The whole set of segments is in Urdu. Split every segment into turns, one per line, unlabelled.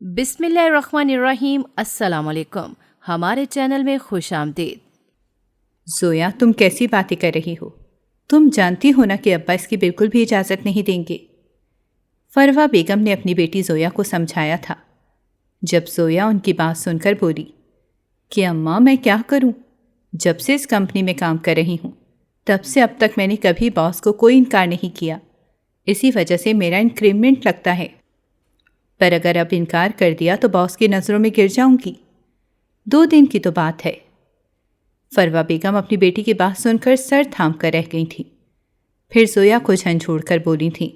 بسم اللہ الرحمن الرحیم۔ السلام علیکم، ہمارے چینل میں خوش آمدید۔
زویا، تم کیسی باتیں کر رہی ہو؟ تم جانتی ہو نا کہ ابا اس کی بالکل بھی اجازت نہیں دیں گے۔ فروہ بیگم نے اپنی بیٹی زویا کو سمجھایا تھا۔ جب زویا ان کی بات سن کر بولی کہ اماں میں کیا کروں، جب سے اس کمپنی میں کام کر رہی ہوں تب سے اب تک میں نے کبھی باس کو کوئی انکار نہیں کیا، اسی وجہ سے میرا انکریمنٹ لگتا ہے، پر اگر اب انکار کر دیا تو باس کی نظروں میں گر جاؤں گی۔ 2 دن کی تو بات ہے۔ فروہ بیگم اپنی بیٹی کی بات سن کر سر تھام کر رہ گئی تھیں۔ پھر زویا کو جھنجھوڑ کر بولی تھیں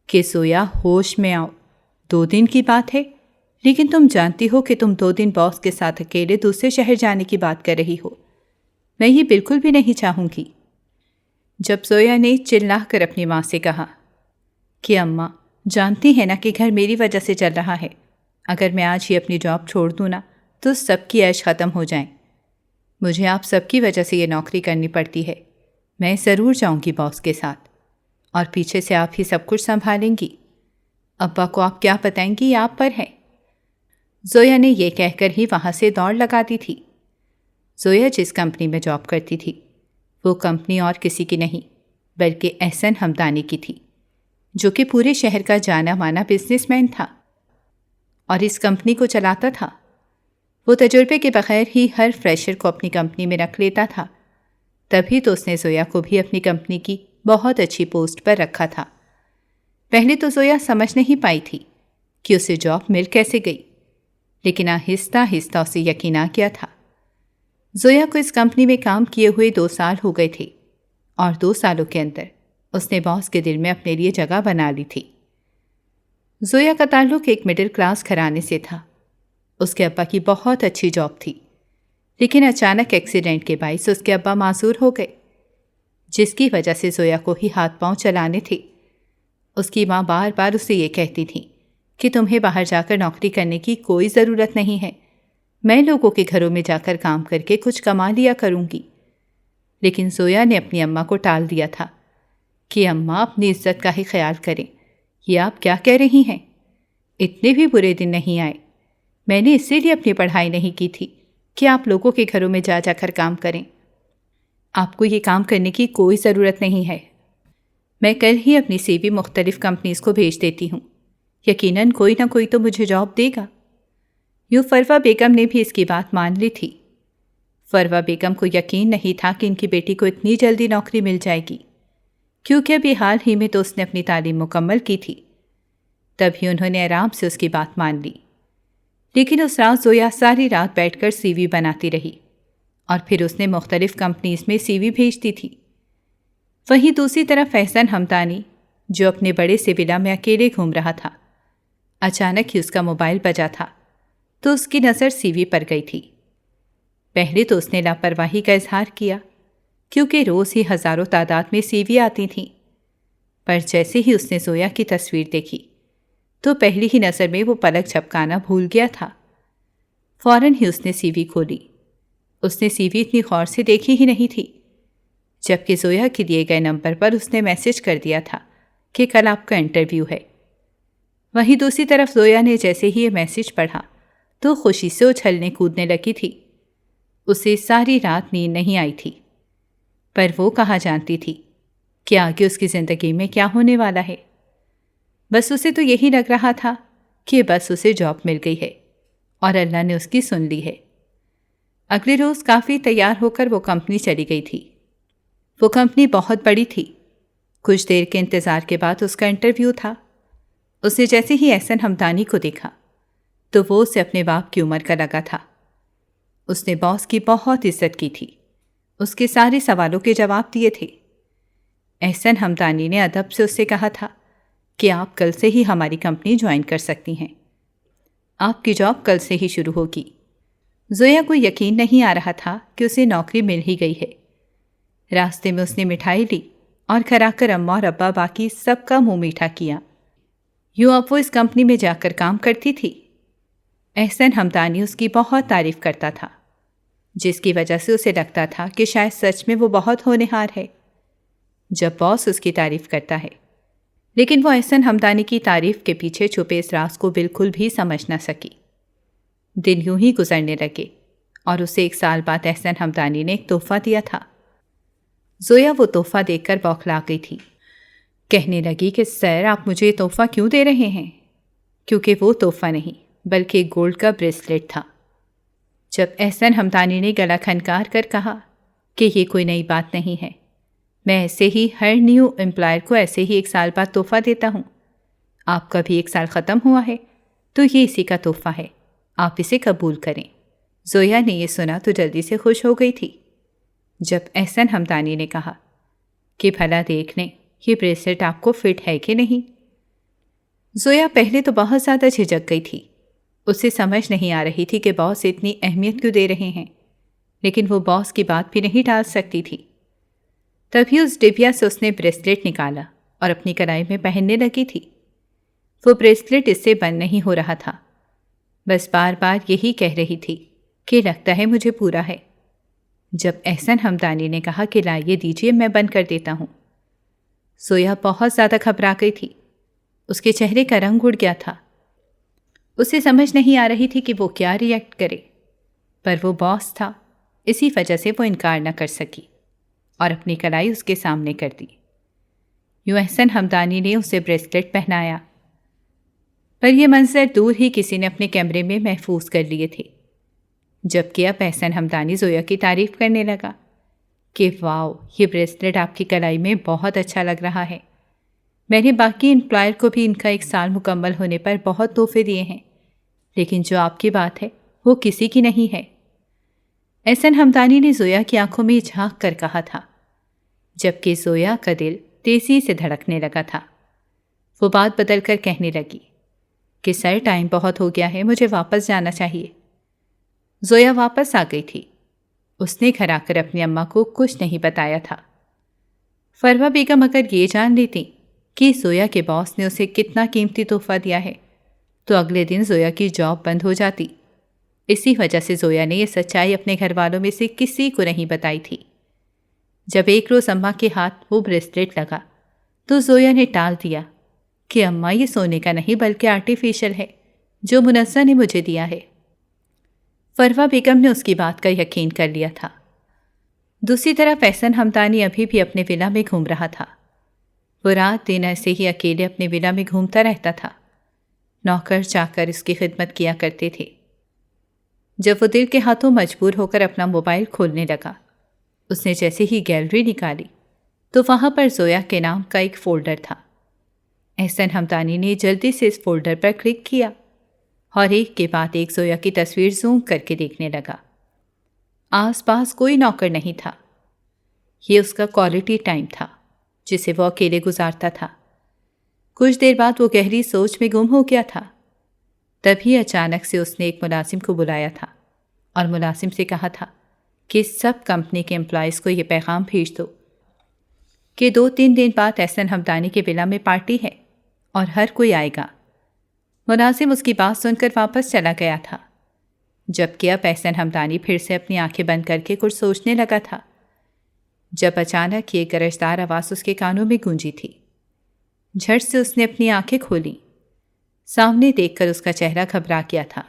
کہ زویا، ہوش میں آؤ، 2 دن کی بات ہے، لیکن تم جانتی ہو کہ تم 2 دن باس کے ساتھ اکیلے دوسرے شہر جانے کی بات کر رہی ہو، میں یہ بالکل بھی نہیں چاہوں گی۔ جب زویا نے چلا کر اپنی ماں سے کہا کہ اماں جانتی ہے نا کہ گھر میری وجہ سے چل رہا ہے، اگر میں آج ہی اپنی جاب چھوڑ دوں نا تو سب کی عیش ختم ہو جائیں، مجھے آپ سب کی وجہ سے یہ نوکری کرنی پڑتی ہے، میں ضرور جاؤں گی باس کے ساتھ، اور پیچھے سے آپ ہی سب کچھ سنبھالیں گی، ابا کو آپ کیا بتائیں گی، یہ آپ پر ہے۔ زویا نے یہ کہہ کر ہی وہاں سے دوڑ لگا دی تھی۔ زویا جس کمپنی میں جاب کرتی تھی وہ کمپنی اور کسی کی نہیں بلکہ احسن حمدانی کی تھی، جو کہ پورے شہر کا جانا مانا بزنس مین تھا اور اس کمپنی کو چلاتا تھا۔ وہ تجربے کے بغیر ہی ہر فریشر کو اپنی کمپنی میں رکھ لیتا تھا، تبھی تو اس نے زویا کو بھی اپنی کمپنی کی بہت اچھی پوسٹ پر رکھا تھا۔ پہلے تو زویا سمجھ نہیں پائی تھی کہ اسے جاب مل کیسے گئی، لیکن آہستہ آہستہ اسے یقین آ گیا تھا۔ زویا کو اس کمپنی میں کام کیے ہوئے 2 سال ہو گئے تھے، اور 2 سالوں کے اندر اس نے باس کے دل میں اپنے لیے جگہ بنا لی تھی۔ زویا کا تعلق ایک مڈل کلاس گھرانے سے تھا۔ اس کے ابا کی بہت اچھی جاب تھی، لیکن اچانک ایکسیڈنٹ کے باعث اس کے ابا معذور ہو گئے، جس کی وجہ سے زویا کو ہی ہاتھ پاؤں چلانے تھے۔ اس کی ماں بار بار اسے یہ کہتی تھی کہ تمہیں باہر جا کر نوکری کرنے کی کوئی ضرورت نہیں ہے، میں لوگوں کے گھروں میں جا کر کام کر کے کچھ کما لیا کروں گی۔ لیکن زویا نے اپنی اماں کو ٹال دیا تھا کہ اماں اپنی عزت کا ہی خیال کریں، یہ آپ کیا کہہ رہی ہیں، اتنے بھی برے دن نہیں آئے، میں نے اسی لیے اپنی پڑھائی نہیں کی تھی کہ آپ لوگوں کے گھروں میں جا جا کر کام کریں، آپ کو یہ کام کرنے کی کوئی ضرورت نہیں ہے، میں کل ہی اپنی سی وی مختلف کمپنیز کو بھیج دیتی ہوں، یقیناً کوئی نہ کوئی تو مجھے جاب دے گا۔ یوں فروہ بیگم نے بھی اس کی بات مان لی تھی۔ فروہ بیگم کو یقین نہیں تھا کہ ان کی بیٹی کو اتنی جلدی نوکری مل جائے گی، کیونکہ ابھی حال ہی میں تو اس نے اپنی تعلیم مکمل کی تھی، تبھی انہوں نے آرام سے اس کی بات مان لی۔ لیکن اس رات زویا ساری رات بیٹھ کر سی وی بناتی رہی، اور پھر اس نے مختلف کمپنیز میں سی وی بھیجتی تھی۔ وہیں دوسری طرف احسن حمدانی، جو اپنے بڑے سے ولا میں اکیلے گھوم رہا تھا، اچانک ہی اس کا موبائل بجا تھا تو اس کی نظر سی وی پر گئی تھی۔ پہلے تو اس نے لاپرواہی کا اظہار کیا، کیونکہ روز ہی ہزاروں تعداد میں سی وی آتی تھیں، پر جیسے ہی اس نے زویا کی تصویر دیکھی تو پہلی ہی نظر میں وہ پلک جھپکانا بھول گیا تھا۔ فوراً ہی اس نے سی وی کھولی۔ اس نے سی وی اتنی غور سے دیکھی ہی نہیں تھی، جبکہ زویا کے دیے گئے نمبر پر اس نے میسج کر دیا تھا کہ کل آپ کا انٹرویو ہے۔ وہیں دوسری طرف زویا نے جیسے ہی یہ میسج پڑھا تو خوشی سے اچھلنے کودنے لگی تھی۔ اسے ساری رات نیند نہیں آئی تھی، پر وہ کہاں جانتی تھی کہ آگے اس کی زندگی میں کیا ہونے والا ہے۔ بس اسے تو یہی لگ رہا تھا کہ بس اسے جاب مل گئی ہے اور اللہ نے اس کی سن لی ہے۔ اگلے روز کافی تیار ہو کر وہ کمپنی چلی گئی تھی۔ وہ کمپنی بہت بڑی تھی۔ کچھ دیر کے انتظار کے بعد اس کا انٹرویو تھا۔ اس نے جیسے ہی احسن حمدانی کو دیکھا تو وہ اسے اپنے باپ کی عمر کا لگا تھا۔ اس نے باس کی بہت عزت کی تھی، اس کے سارے سوالوں کے جواب دیے تھے۔ احسن حمدانی نے ادب سے اس سے کہا تھا کہ آپ کل سے ہی ہماری کمپنی جوائن کر سکتی ہیں، آپ کی جاب کل سے ہی شروع ہوگی۔ زویا کو یقین نہیں آ رہا تھا کہ اسے نوکری مل ہی گئی ہے۔ راستے میں اس نے مٹھائی لی اور گھر آ کر اماں اور ابا باقی سب کا منہ میٹھا کیا۔ یوں اب وہ اس کمپنی میں جا کر کام کرتی تھی۔ احسن حمدانی اس کی بہت تعریف کرتا تھا، جس کی وجہ سے اسے لگتا تھا کہ شاید سچ میں وہ بہت ہونہار ہے۔ جب باس اس کی تعریف کرتا ہے لیکن وہ احسن حمدانی کی تعریف کے پیچھے چھپے اس راز کو بالکل بھی سمجھ نہ سکی۔ دن یوں ہی گزرنے لگے اور اسے 1 سال بعد احسن حمدانی نے ایک تحفہ دیا تھا۔ زویا وہ تحفہ دیکھ کر بوکھلا گئی تھی۔ کہنے لگی کہ سر آپ مجھے یہ تحفہ کیوں دے رہے ہیں؟ کیونکہ وہ تحفہ نہیں بلکہ ایک گولڈ کا بریسلیٹ تھا۔ جب احسن حمدانی نے گلا کھنکار کر کہا کہ یہ کوئی نئی بات نہیں ہے، میں ایسے ہی ہر نیو امپلائر کو ایسے ہی 1 سال بعد تحفہ دیتا ہوں۔ آپ کا بھی 1 سال ختم ہوا ہے تو یہ اسی کا تحفہ ہے، آپ اسے قبول کریں۔ زویا نے یہ سنا تو جلدی سے خوش ہو گئی تھی۔ جب احسن حمدانی نے کہا کہ بھلا دیکھ لیں یہ بریسلیٹ آپ کو فٹ ہے کہ نہیں، زویا پہلے تو بہت زیادہ جھجک گئی تھی۔ اسے سمجھ نہیں آ رہی تھی کہ باس اتنی اہمیت کیوں دے رہے ہیں، لیکن وہ باس کی بات بھی نہیں ٹال سکتی تھی۔ تبھی اس ڈبیا سے اس نے بریسلیٹ نکالا اور اپنی کلائی میں پہننے لگی تھی۔ وہ بریسلیٹ اس سے بند نہیں ہو رہا تھا، بس بار بار یہی کہہ رہی تھی کہ لگتا ہے مجھے پورا ہے۔ جب احسن حمدانی نے کہا کہ لائیے دیجیے میں بند کر دیتا ہوں، زویا بہت زیادہ گھبرا گئی تھی۔ اس کے چہرے کا رنگ اڑ گیا تھا۔ اسے سمجھ نہیں آ رہی تھی کہ وہ کیا ری ایکٹ کرے، پر وہ باس تھا، اسی وجہ سے وہ انکار نہ کر سکی اور اپنی کلائی اس کے سامنے کر دی۔ یوں احسن حمدانی نے اسے بریسلیٹ پہنایا، پر یہ منظر دور ہی کسی نے اپنے کیمرے میں محفوظ کر لیے تھے۔ جبکہ اب احسن حمدانی زویا کی تعریف کرنے لگا کہ واو، یہ بریسلیٹ آپ کی کلائی میں بہت اچھا لگ رہا ہے۔ میں نے باقی امپلائر کو بھی ان کا 1 سال مکمل ہونے پر بہت تحفے دیے ہیں، لیکن جو آپ کی بات ہے وہ کسی کی نہیں ہے۔ احسن حمدانی نے زویا کی آنکھوں میں جھانک کر کہا تھا، جبکہ زویا کا دل تیزی سے دھڑکنے لگا تھا۔ وہ بات بدل کر کہنے لگی کہ سر ٹائم بہت ہو گیا ہے، مجھے واپس جانا چاہیے۔ زویا واپس آ گئی تھی۔ اس نے گھر آ کر اپنی اماں کو کچھ نہیں بتایا تھا۔ فروہ بیگم اگر یہ جان لیتی کہ زویا کے باس نے اسے کتنا قیمتی تحفہ دیا ہے تو اگلے دن زویا کی جاب بند ہو جاتی۔ اسی وجہ سے زویا نے یہ سچائی اپنے گھر والوں میں سے کسی کو نہیں بتائی تھی۔ جب ایک روز اماں کے ہاتھ وہ بریسلیٹ لگا تو زویا نے ٹال دیا کہ اماں یہ سونے کا نہیں بلکہ آرٹیفیشل ہے جو منزہ نے مجھے دیا ہے۔ فروہ بیگم نے اس کی بات کا یقین کر لیا تھا۔ دوسری طرف احسن حمدانی ابھی بھی اپنے ولا میں گھوم رہا تھا۔ وہ رات دن ایسے ہی اکیلے اپنے ولا میں گھومتا رہتا تھا۔ نوکر چاکر اس کی خدمت کیا کرتے تھے۔ جب وہ دل کے ہاتھوں مجبور ہو کر اپنا موبائل کھولنے لگا، اس نے جیسے ہی گیلری نکالی تو وہاں پر زویا کے نام کا ایک فولڈر تھا۔ احسن حمدانی نے جلدی سے اس فولڈر پر کلک کیا اور ایک کے بعد ایک زویا کی تصویر زوم کر کے دیکھنے لگا۔ آس پاس کوئی نوکر نہیں تھا۔ یہ اس کا کوالٹی ٹائم تھا جسے وہ اکیلے گزارتا تھا۔ کچھ دیر بعد وہ گہری سوچ میں گم ہو گیا تھا۔ تبھی اچانک سے اس نے ایک ملازم کو بلایا تھا اور ملازم سے کہا تھا کہ سب کمپنی کے امپلائیز کو یہ پیغام بھیج دو کہ 2-3 دن بعد احسن حمدانی کے ولا میں پارٹی ہے اور ہر کوئی آئے گا۔ ملازم اس کی بات سن کر واپس چلا گیا تھا، جبکہ اب احسن حمدانی پھر سے اپنی آنکھیں بند کر کے کچھ سوچنے لگا تھا، جب اچانک یہ گرجدار آواز اس کے کانوں میں گونجی تھی۔ جھٹ سے اس نے اپنی آنکھیں کھولیں۔ سامنے دیکھ کر اس کا چہرہ گھبرا گیا تھا۔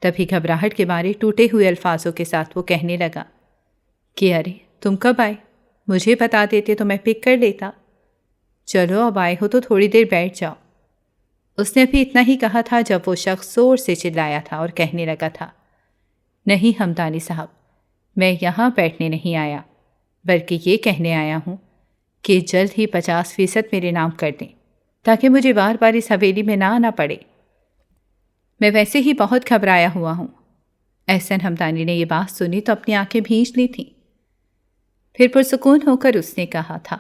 تبھی گھبراہٹ کے مارے ٹوٹے ہوئے الفاظوں کے ساتھ وہ کہنے لگا کہ ارے تم کب آئے؟ مجھے بتا دیتے تو میں پک کر لیتا۔ چلو اب آئے ہو تو تھوڑی دیر بیٹھ جاؤ۔ اس نے ابھی اتنا ہی کہا تھا جب وہ شخص زور سے چلایا تھا اور کہنے لگا تھا، نہیں حمدانی صاحب، میں یہاں بیٹھنے نہیں آیا بلکہ یہ کہنے آیا ہوں کہ جلد ہی 50% میرے نام کر دیں تاکہ مجھے بار بار اس حویلی میں نہ آنا پڑے۔ میں ویسے ہی بہت گھبرایا ہوا ہوں۔ احسن حمدانی نے یہ بات سنی تو اپنی آنکھیں بھیج لی تھیں۔ پھر پرسکون ہو کر اس نے کہا تھا،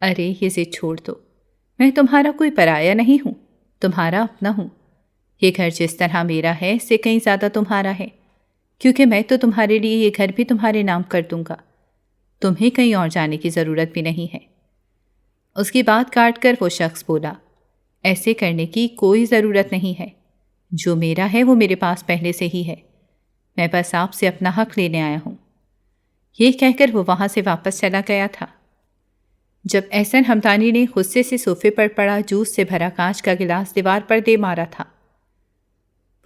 ارے یہ ضد چھوڑ دو، میں تمہارا کوئی پرایا نہیں ہوں، تمہارا اپنا ہوں۔ یہ گھر جس طرح میرا ہے اس سے کہیں زیادہ تمہارا ہے، کیونکہ میں تو تمہارے لیے یہ گھر بھی تمہارے نام کر دوں گا، تمہیں کہیں اور جانے کی ضرورت بھی نہیں ہے۔ اس کی بات کاٹ کر وہ شخص بولا، ایسے کرنے کی کوئی ضرورت نہیں ہے، جو میرا ہے وہ میرے پاس پہلے سے ہی ہے، میں بس آپ سے اپنا حق لینے آیا ہوں۔ یہ کہہ کر وہ وہاں سے واپس چلا گیا تھا۔ جب احسن ہمدانی نے غصے سے صوفے پر پڑا جوس سے بھرا کانچ کا گلاس دیوار پر دے مارا تھا۔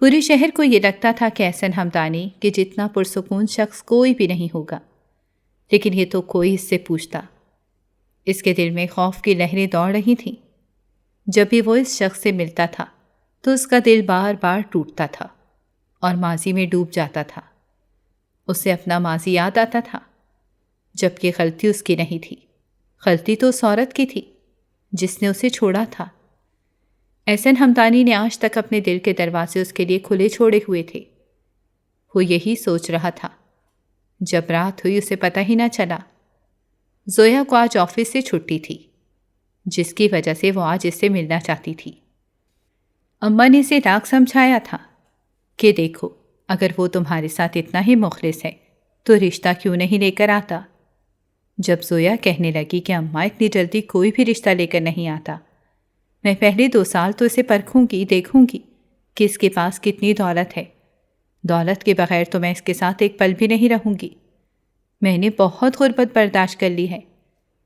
پورے شہر کو یہ لگتا تھا کہ احسن ہمدانی کہ جتنا پرسکون شخص کوئی بھی نہیں ہوگا، لیکن یہ تو کوئی اس سے پوچھتا۔ اس کے دل میں خوف کی لہریں دوڑ رہی تھیں۔ جب بھی وہ اس شخص سے ملتا تھا تو اس کا دل بار بار ٹوٹتا تھا اور ماضی میں ڈوب جاتا تھا۔ اسے اپنا ماضی یاد آتا تھا، جبکہ غلطی اس کی نہیں تھی، غلطی تو اس عورت کی تھی جس نے اسے چھوڑا تھا۔ احسن ہمدانی نے آج تک اپنے دل کے دروازے اس کے لیے کھلے چھوڑے ہوئے تھے۔ وہ یہی سوچ رہا تھا جب رات ہوئی، اسے پتہ ہی نہ چلا۔ زویا کو آج آفس سے چھٹی تھی، جس کی وجہ سے وہ آج اس سے ملنا چاہتی تھی۔ اماں نے اسے لاکھ سمجھایا تھا کہ دیکھو، اگر وہ تمہارے ساتھ اتنا ہی مخلص ہے تو رشتہ کیوں نہیں لے کر آتا۔ جب زویا کہنے لگی کہ اماں اتنی جلدی کوئی بھی رشتہ لے کر نہیں آتا، میں پہلے 2 سال تو اسے پرکھوں گی، دیکھوں گی کہ اس کے پاس کتنی دولت ہے۔ دولت کے بغیر تو میں اس کے ساتھ ایک پل بھی نہیں رہوں گی۔ میں نے بہت غربت برداشت کر لی ہے،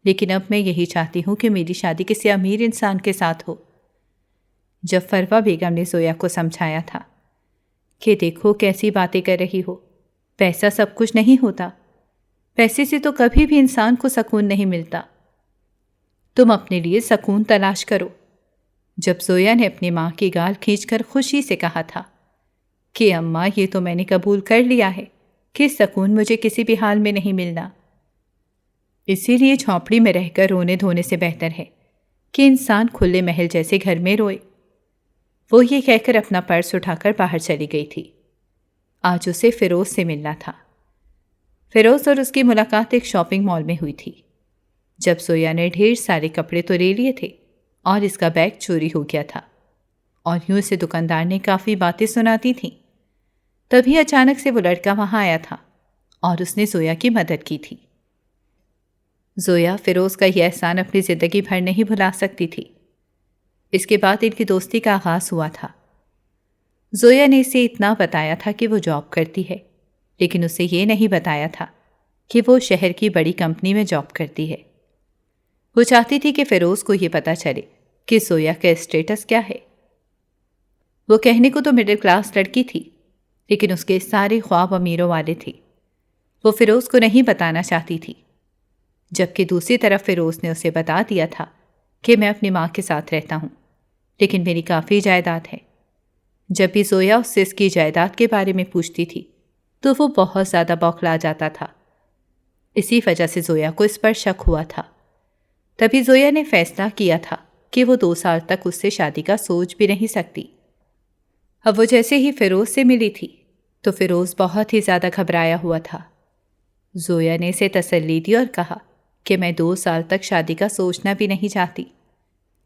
لیکن اب میں یہی چاہتی ہوں کہ میری شادی کسی امیر انسان کے ساتھ ہو۔ جب فروہ بیگم نے زویا کو سمجھایا تھا کہ دیکھو کیسی باتیں کر رہی ہو، پیسہ سب کچھ نہیں ہوتا، پیسے سے تو کبھی بھی انسان کو سکون نہیں ملتا، تم اپنے لیے سکون تلاش کرو۔ جب زویا نے اپنی ماں کی گال کھینچ کر خوشی سے کہا تھا کہ اماں یہ تو میں نے قبول کر لیا ہے کہ سکون مجھے کسی بھی حال میں نہیں ملنا، اسی لیے جھونپڑی میں رہ کر رونے دھونے سے بہتر ہے کہ انسان کھلے محل جیسے گھر میں روئے۔ وہ یہ کہہ کر اپنا پرس اٹھا کر باہر چلی گئی تھی۔ آج اسے فیروز سے ملنا تھا۔ فیروز اور اس کی ملاقات ایک شاپنگ مال میں ہوئی تھی۔ جب زویا نے ڈھیر سارے کپڑے تو لے لیے تھے اور اس کا بیگ چوری ہو گیا تھا اور یوں اسے دکاندار نے کافی باتیں سناتی تھیں، تبھی اچانک سے وہ لڑکا وہاں آیا تھا اور اس نے زویا کی مدد کی تھی۔ زویا فیروز کا یہ احسان اپنی زندگی بھر نہیں بھلا سکتی تھی۔ اس کے بعد ان کی دوستی کا آغاز ہوا تھا۔ زویا نے اسے اتنا بتایا تھا کہ وہ جاب کرتی ہے، لیکن اسے یہ نہیں بتایا تھا کہ وہ شہر کی بڑی کمپنی میں جاب کرتی ہے۔ وہ چاہتی تھی کہ فیروز کو یہ پتہ چلے کہ زویا کا اسٹیٹس کیا ہے۔ وہ کہنے کو تو مڈل کلاس لڑکی تھی، لیکن اس کے سارے خواب امیروں والے تھے۔ وہ فیروز کو نہیں بتانا چاہتی تھی، جبکہ دوسری طرف فیروز نے اسے بتا دیا تھا کہ میں اپنی ماں کے ساتھ رہتا ہوں، لیکن میری کافی جائیداد ہے۔ جب بھی زویا اس سے اس کی جائیداد کے بارے میں پوچھتی تھی تو وہ بہت زیادہ بوکھلا جاتا تھا۔ اسی وجہ سے زویا کو اس پر شک ہوا تھا۔ تبھی زویا نے فیصلہ کیا تھا کہ وہ 2 سال تک اس سے شادی کا سوچ بھی نہیں سکتی۔ اب وہ جیسے ہی فیروز سے ملی تھی تو فیروز بہت ہی زیادہ گھبرایا ہوا تھا۔ زویا نے اسے تسلی دی اور کہا کہ میں 2 سال تک شادی کا سوچنا بھی نہیں چاہتی،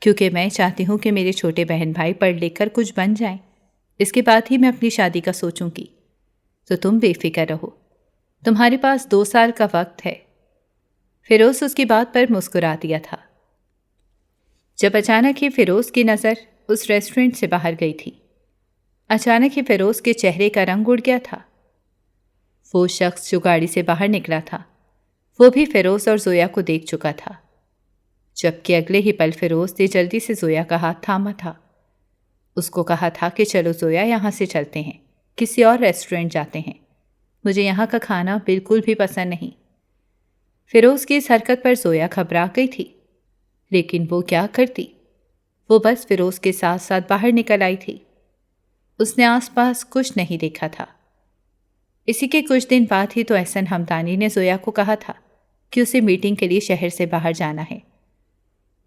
کیونکہ میں چاہتی ہوں کہ میرے چھوٹے بہن بھائی پڑھ لکھ کر کچھ بن جائیں، اس کے بعد ہی میں اپنی شادی کا سوچوں گی۔ تو تم بے فکر رہو، تمہارے پاس 2 سال کا وقت ہے۔ فیروز اس کی بات پر مسکرا دیا تھا۔ جب اچانک ہی فیروز کی نظر اس ریسٹورنٹ سے باہر گئی تھی، اچانک ہی فیروز کے چہرے کا رنگ اڑ گیا تھا۔ وہ شخص جو گاڑی سے باہر نکلا تھا وہ بھی فیروز اور زویا کو دیکھ چکا تھا، جبکہ اگلے ہی پل فیروز نے جلدی سے زویا کا ہاتھ تھاما تھا۔ اس کو کہا تھا کہ چلو زویا، یہاں سے چلتے ہیں، کسی اور ریسٹورنٹ جاتے ہیں، مجھے یہاں کا کھانا بالکل بھی پسند نہیں۔ فیروز کی اس حرکت پر زویا گھبرا گئی تھی، لیکن وہ کیا کرتی؟ وہ بس فیروز کے ساتھ ساتھ باہر نکل آئی تھی۔ اس نے آس پاس کچھ نہیں دیکھا تھا۔ اسی کے کچھ دن بعد ہی تو احسن ہمدانی نے زویا کو کہا تھا کہ اسے میٹنگ کے لیے شہر سے باہر جانا ہے۔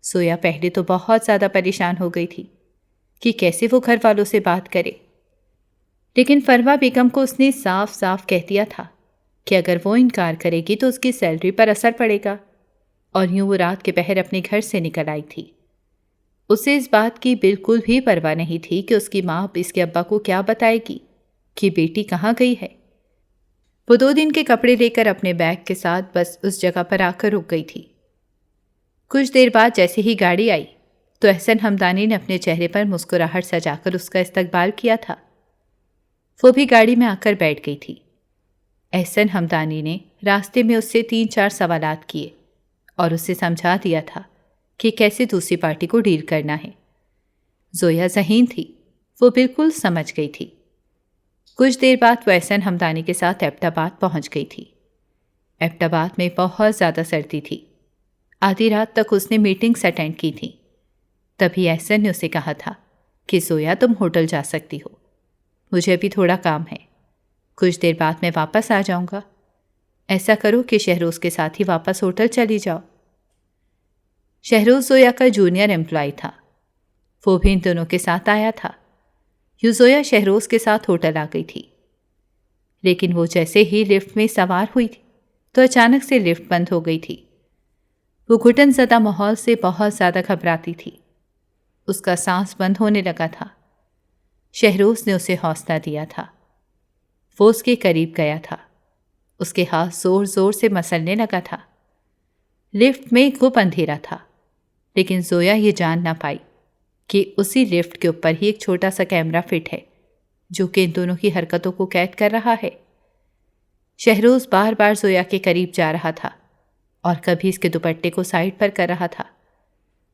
زویا پہلے تو بہت زیادہ پریشان ہو گئی تھی کہ کیسے وہ گھر والوں سے بات کرے، لیکن فروہ بیگم کو اس نے صاف صاف کہہ دیا تھا کہ اگر وہ انکار کرے گی تو اس کی سیلری پر اثر پڑے گا، اور یوں وہ رات کے پہر اپنے گھر سے نکل آئی تھی۔ اسے اس بات کی بالکل بھی پرواہ نہیں تھی کہ اس کی ماں اس کے ابا کو کیا بتائے گی کہ بیٹی کہاں گئی ہے۔ وہ 2 دن کے کپڑے لے کر اپنے بیگ کے ساتھ بس اس جگہ پر آ کر رک گئی تھی۔ کچھ دیر بعد جیسے ہی گاڑی آئی تو احسن ہمدانی نے اپنے چہرے پر مسکراہٹ سجا کر اس کا استقبال کیا تھا۔ وہ بھی گاڑی میں آ کر بیٹھ گئی تھی۔ احسن ہمدانی نے راستے میں اس سے 3-4 سوالات کیے اور اسے سمجھا دیا تھا کہ کیسے دوسری پارٹی کو ڈیل کرنا ہے۔ زویا ذہین تھی، وہ بالکل سمجھ گئی تھی۔ کچھ دیر بعد وہ احسن حمدانی کے ساتھ ایبٹ آباد پہنچ گئی تھی۔ ایبٹ آباد میں بہت زیادہ سردی تھی۔ آدھی رات تک اس نے میٹنگز اٹینڈ کی تھیں۔ تبھی احسن نے اسے کہا تھا کہ زویا تم ہوٹل جا سکتی ہو، مجھے ابھی تھوڑا کام ہے، کچھ دیر بعد میں واپس آ جاؤں گا۔ ایسا کرو کہ شہروز کے ساتھ ہی واپس ہوٹل چلی جاؤ۔ شہروز زویا کا جونیئر امپلائی تھا، وہ بھی ان دونوں کے ساتھ آیا تھا۔ یوں زویا شہروز کے ساتھ ہوٹل آ گئی تھی، لیکن وہ جیسے ہی لفٹ میں سوار ہوئی تھی تو اچانک سے لفٹ بند ہو گئی تھی۔ وہ گھٹن زدہ ماحول سے بہت زیادہ گھبراتی تھی، اس کا سانس بند ہونے لگا تھا۔ شہروز نے اسے حوصلہ دیا تھا، وہ اس کے قریب گیا تھا، اس کے ہاتھ زور زور سے مسلنے لگا تھا۔ لفٹ میں گھپ اندھیرا تھا، لیکن زویا یہ جان نہ پائی کہ اسی لفٹ کے اوپر ہی ایک چھوٹا سا کیمرہ فٹ ہے جو کہ ان دونوں کی حرکتوں کو قید کر رہا ہے۔ شہروز بار بار زویا کے قریب جا رہا تھا اور کبھی اس کے دوپٹے کو سائڈ پر کر رہا تھا،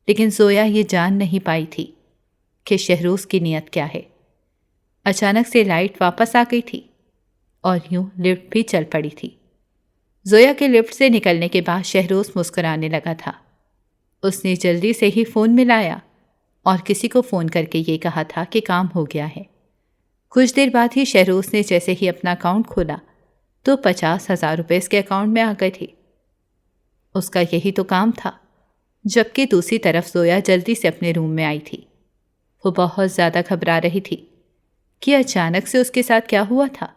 لیکن زویا یہ جان نہیں پائی تھی کہ شہروز کی نیت کیا ہے۔ اچانک سے لائٹ واپس آ گئی تھی اور یوں لفٹ بھی چل پڑی تھی۔ زویا کے لفٹ سے نکلنے کے بعد شہروز مسکرانے لگا تھا۔ اس نے جلدی سے ہی فون ملایا اور کسی کو فون کر کے یہ کہا تھا کہ کام ہو گیا ہے۔ کچھ دیر بعد ہی شہروز نے جیسے ہی اپنا اکاؤنٹ کھولا تو 50,000 روپے اس کے اکاؤنٹ میں آ گئے تھے۔ اس کا یہی تو کام تھا۔ جبکہ دوسری طرف زویا جلدی سے اپنے روم میں آئی تھی۔ وہ بہت زیادہ گھبرا رہی تھی کہ اچانک سے اس کے ساتھ کیا ہوا تھا،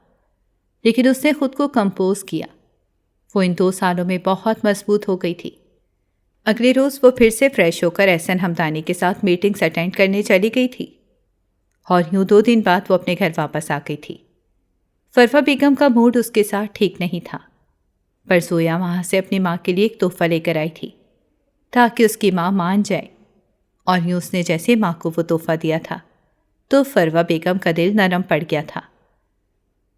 لیکن اس نے خود کو کمپوز کیا۔ وہ ان 2 سالوں میں بہت مضبوط ہو گئی تھی۔ اگلے روز وہ پھر سے فریش ہو کر احسن حمدانی کے ساتھ میٹنگز اٹینڈ کرنے چلی گئی تھی، اور یوں 2 دن بعد وہ اپنے گھر واپس آ گئی تھی۔ فروا بیگم کا موڈ اس کے ساتھ ٹھیک نہیں تھا، پر زویا وہاں سے اپنی ماں کے لیے ایک تحفہ لے کر آئی تھی تاکہ اس کی ماں مان جائے، اور یوں اس نے جیسے ماں کو وہ تحفہ دیا تھا تو فروا بیگم کا دل نرم پڑ گیا تھا۔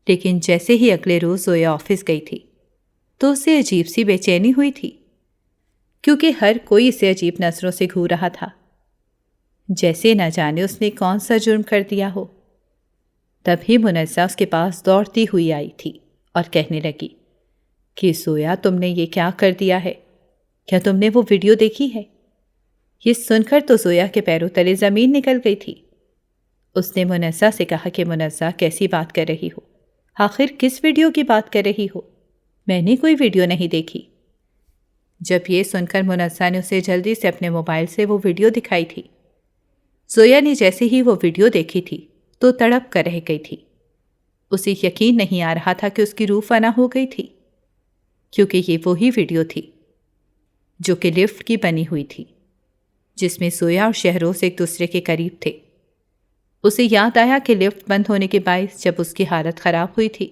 لیکن جیسے ہی اگلے روز زویا آفس گئی تھی تو اسے عجیب سی بے چینی ہوئی تھی، کیونکہ ہر کوئی اسے عجیب نظروں سے گھور رہا تھا، جیسے نہ جانے اس نے کون سا جرم کر دیا ہو۔ تبھی منزہ اس کے پاس دوڑتی ہوئی آئی تھی اور کہنے لگی کہ زویا تم نے یہ کیا کر دیا ہے؟ کیا تم نے وہ ویڈیو دیکھی ہے؟ یہ سن کر تو زویا کے پیروں تلے زمین نکل گئی تھی۔ اس نے منزہ سے کہا کہ منزہ کیسی بات کر رہی ہو؟ آخر کس ویڈیو کی بات کر رہی ہو؟ میں نے کوئی ویڈیو نہیں دیکھی۔ جب یہ سن کر منزہ نے اسے جلدی سے اپنے موبائل سے وہ ویڈیو دکھائی تھی۔ زویا نے جیسے ہی وہ ویڈیو دیکھی تھی تو تڑپ کر رہ گئی تھی۔ اسے یقین نہیں آ رہا تھا کہ اس کی روح فنا ہو گئی تھی، کیونکہ یہ وہی ویڈیو تھی جو کہ لفٹ کی بنی ہوئی تھی، جس میں زویا اور شہروز ایک دوسرے کے قریب تھے۔ اسے یاد آیا کہ لفٹ بند ہونے کے باعث جب اس کی حالت خراب ہوئی تھی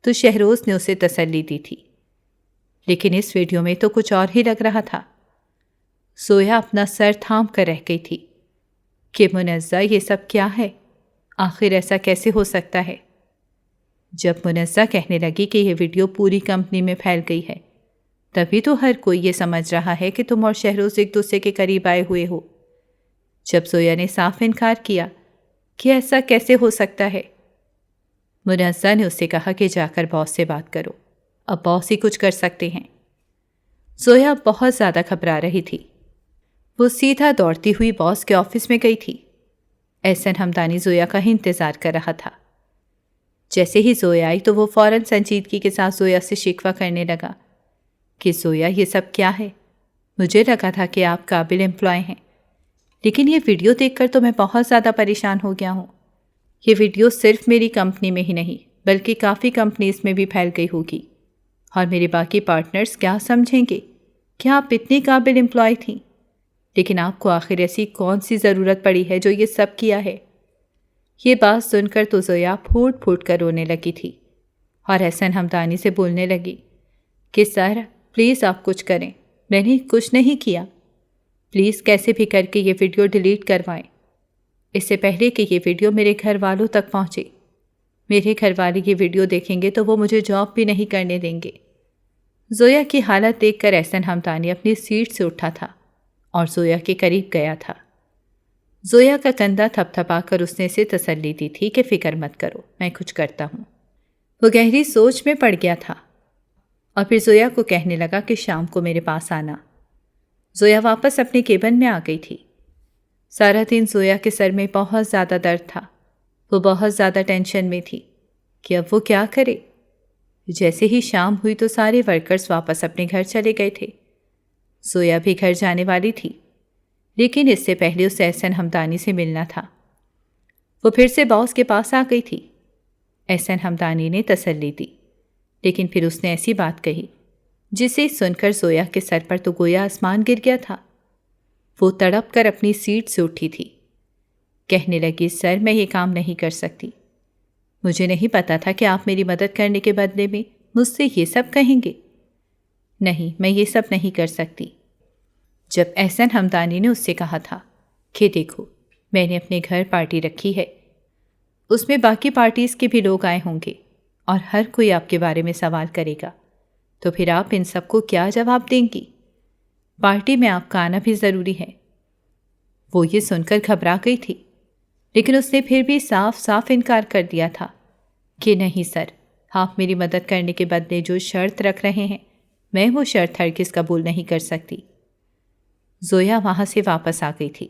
تو شہروز نے اسے تسلی دی تھی، لیکن اس ویڈیو میں تو کچھ اور ہی لگ رہا تھا۔ زویا اپنا سر تھام کر رہ گئی تھی کہ منزہ یہ سب کیا ہے؟ آخر ایسا کیسے ہو سکتا ہے؟ جب منزہ کہنے لگی کہ یہ ویڈیو پوری کمپنی میں پھیل گئی ہے، تبھی تو ہر کوئی یہ سمجھ رہا ہے کہ تم اور شہروز ایک دوسرے کے قریب آئے ہوئے ہو۔ جب زویا نے صاف انکار کیا کہ ایسا کیسے ہو سکتا ہے، منزہ نے اس سے کہا کہ جا کر باس سے بات کرو، اب باس ہی کچھ کر سکتے ہیں۔ زویا بہت زیادہ گھبرا رہی تھی۔ وہ سیدھا دوڑتی ہوئی باس کے آفس میں گئی تھی۔ احسن حمدانی زویا کا ہی انتظار کر رہا تھا۔ جیسے ہی زویا آئی تو وہ فوراً سنجیدگی کے ساتھ زویا سے شکوہ کرنے لگا کہ زویا یہ سب کیا ہے؟ مجھے لگا تھا کہ آپ قابل امپلائی ہیں، لیکن یہ ویڈیو دیکھ کر تو میں بہت زیادہ پریشان ہو گیا ہوں۔ یہ ویڈیو صرف میری کمپنی میں ہی نہیں بلکہ کافی کمپنیز میں بھی پھیل گئی ہوگی، اور میرے باقی پارٹنرز کیا سمجھیں گے کہ آپ اتنی قابل امپلائی تھیں، لیکن آپ کو آخر ایسی کون سی ضرورت پڑی ہے جو یہ سب کیا ہے؟ یہ بات سن کر تو زویا پھوٹ پھوٹ کر رونے لگی تھی اور احسن حمدانی سے بولنے لگی کہ سر پلیز آپ کچھ کریں، میں نے کچھ نہیں کیا، پلیز کیسے بھی کر کے یہ ویڈیو ڈیلیٹ کروائیں، اس سے پہلے کہ یہ ویڈیو میرے گھر والوں تک پہنچے۔ میرے گھر والے یہ ویڈیو دیکھیں گے تو وہ مجھے جاب بھی نہیں کرنے دیں گے۔ زویا کی حالت دیکھ کر احسن ہمدانی اپنی سیٹ سے اٹھا تھا اور زویا کے قریب گیا تھا۔ زویا کا کندھا تھپ تھپا کر اس نے اسے تسلی دی تھی کہ فکر مت کرو، میں کچھ کرتا ہوں۔ وہ گہری سوچ میں پڑ گیا تھا اور پھر زویا کو کہنے لگا کہ شام کو میرے پاس آنا۔ زویا واپس اپنے کیبن میں آ گئی تھی۔ سارا دن زویا کے سر میں بہت زیادہ درد تھا۔ وہ بہت زیادہ ٹینشن میں تھی کہ اب وہ کیا کرے۔ جیسے ہی شام ہوئی تو سارے ورکرز واپس اپنے گھر چلے گئے تھے۔ زویا بھی گھر جانے والی تھی، لیکن اس سے پہلے اسے احسن ہمدانی سے ملنا تھا۔ وہ پھر سے باس کے پاس آ گئی تھی۔ احسن ہمدانی نے تسلی دی، لیکن پھر اس نے ایسی بات کہی جسے سن کر زویا کے سر پر تو گویا آسمان گر گیا تھا۔ وہ تڑپ کر اپنی سیٹ سے اٹھی تھی۔ کہنے لگی، سر میں یہ کام نہیں کر سکتی۔ مجھے نہیں پتا تھا کہ آپ میری مدد کرنے کے بدلے میں مجھ سے یہ سب کہیں گے۔ نہیں، میں یہ سب نہیں کر سکتی۔ جب احسن ہمدانی نے اس سے کہا تھا کہ دیکھو، میں نے اپنے گھر پارٹی رکھی ہے، اس میں باقی پارٹیز کے بھی لوگ آئے ہوں گے اور ہر کوئی آپ کے بارے میں سوال کرے گا، تو پھر آپ ان سب کو کیا جواب دیں گی؟ پارٹی میں آپ کا آنا بھی ضروری ہے۔ وہ یہ سن کر گھبرا گئی تھی، لیکن اس نے پھر بھی صاف صاف انکار کر دیا تھا کہ نہیں سر، آپ میری مدد کرنے کے بدلے جو شرط رکھ رہے ہیں، میں وہ شرط ہرگز قبول نہیں کر سکتی۔ زویا وہاں سے واپس آ گئی تھی۔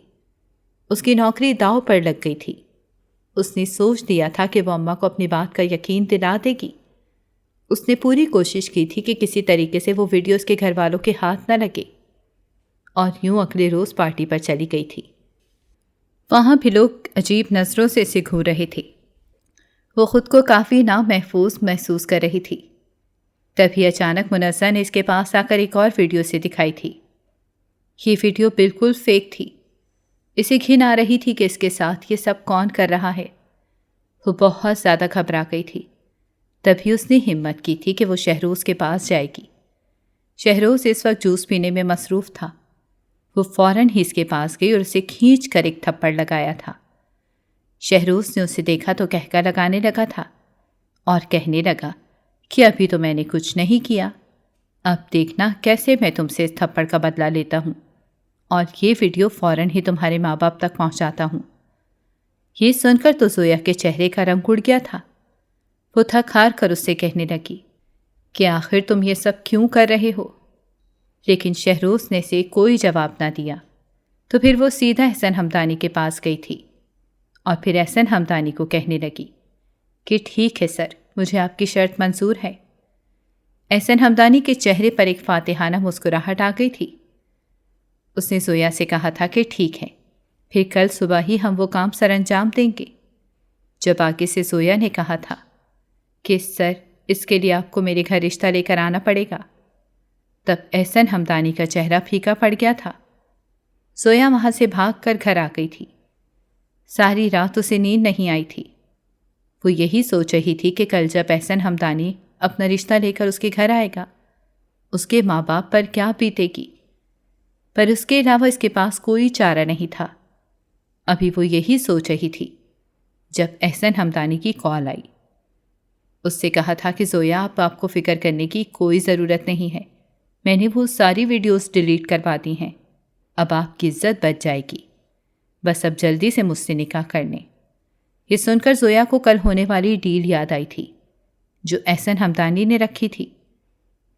اس کی نوکری داؤ پر لگ گئی تھی۔ اس نے سوچ دیا تھا کہ وہ اماں کو اپنی بات کا یقین دلا دے گی۔ اس نے پوری کوشش کی تھی کہ کسی طریقے سے وہ ویڈیو اس کے گھر والوں کے ہاتھ نہ لگے، اور یوں اگلے روز پارٹی پر چلی گئی تھی۔ وہاں بھی لوگ عجیب نظروں سے اسے گھور رہے تھے۔ وہ خود کو کافی نامحفوظ محسوس کر رہی تھی۔ تبھی اچانک منزہ نے اس کے پاس آ کر ایک اور ویڈیو سے دکھائی تھی۔ یہ ویڈیو بالکل فیک تھی۔ اسے گھن آ رہی تھی کہ اس کے ساتھ یہ سب کون کر رہا ہے۔ وہ بہت زیادہ گھبرا گئی تھی۔ تبھی اس نے ہمت کی تھی کہ وہ شہروز کے پاس جائے گی۔ شہروز اس وقت جوس پینے میں مصروف تھا۔ وہ فوراً ہی اس کے پاس گئی اور اسے کھینچ کر ایک تھپڑ لگایا تھا۔ شہروز نے اسے دیکھا تو کہکا لگانے لگا تھا اور کہنے لگا کہ ابھی تو میں نے کچھ نہیں کیا، اب دیکھنا کیسے میں تم سے اس تھپڑ کا بدلہ لیتا ہوں، اور یہ ویڈیو فوراً ہی تمہارے ماں باپ تک پہنچاتا ہوں۔ یہ سن کر تو زویا کے چہرے کا رنگ اڑ گیا تھا۔ وہ تھک ہار کر اس سے کہنے لگی کہ آخر تم یہ سب کیوں کر رہے ہو؟ لیکن شہروز نے اسے کوئی جواب نہ دیا۔ تو پھر وہ سیدھا احسن ہمدانی کے پاس گئی تھی اور پھر احسن ہمدانی کو کہنے لگی کہ ٹھیک ہے سر، مجھے آپ کی شرط منظور ہے۔ احسن ہمدانی کے چہرے پر ایک فاتحانہ مسکراہٹ آ گئی تھی۔ اس نے زویا سے کہا تھا کہ ٹھیک ہے، پھر کل صبح ہی ہم وہ کام سر انجام دیں گے۔ جب آگے سے زویا نے کہا تھا کہ سر، اس کے لیے آپ کو میرے گھر رشتہ لے کر آنا پڑے گا، تب احسن ہمدانی کا چہرہ پھیکا پڑ گیا تھا۔ زویا وہاں سے بھاگ کر گھر آ گئی تھی۔ ساری رات اسے نیند نہیں آئی تھی۔ وہ یہی سوچ رہی تھی کہ کل جب احسن ہمدانی اپنا رشتہ لے کر اس کے گھر آئے گا، اس کے ماں باپ پر کیا بیتے گی، پر اس کے علاوہ اس کے پاس کوئی چارہ نہیں تھا۔ ابھی وہ یہی سوچ رہی تھی جب احسن ہمدانی کی کال آئی۔ اس سے کہا تھا کہ زویا، آپ کو فکر کرنے کی کوئی ضرورت نہیں ہے، میں نے وہ ساری ویڈیوز ڈیلیٹ کروا دی ہیں، اب آپ کی عزت بچ جائے گی، بس اب جلدی سے مجھ سے نکاح کر لیں۔ یہ سن کر زویا کو کل ہونے والی ڈیل یاد آئی تھی جو احسن ہمدانی نے رکھی تھی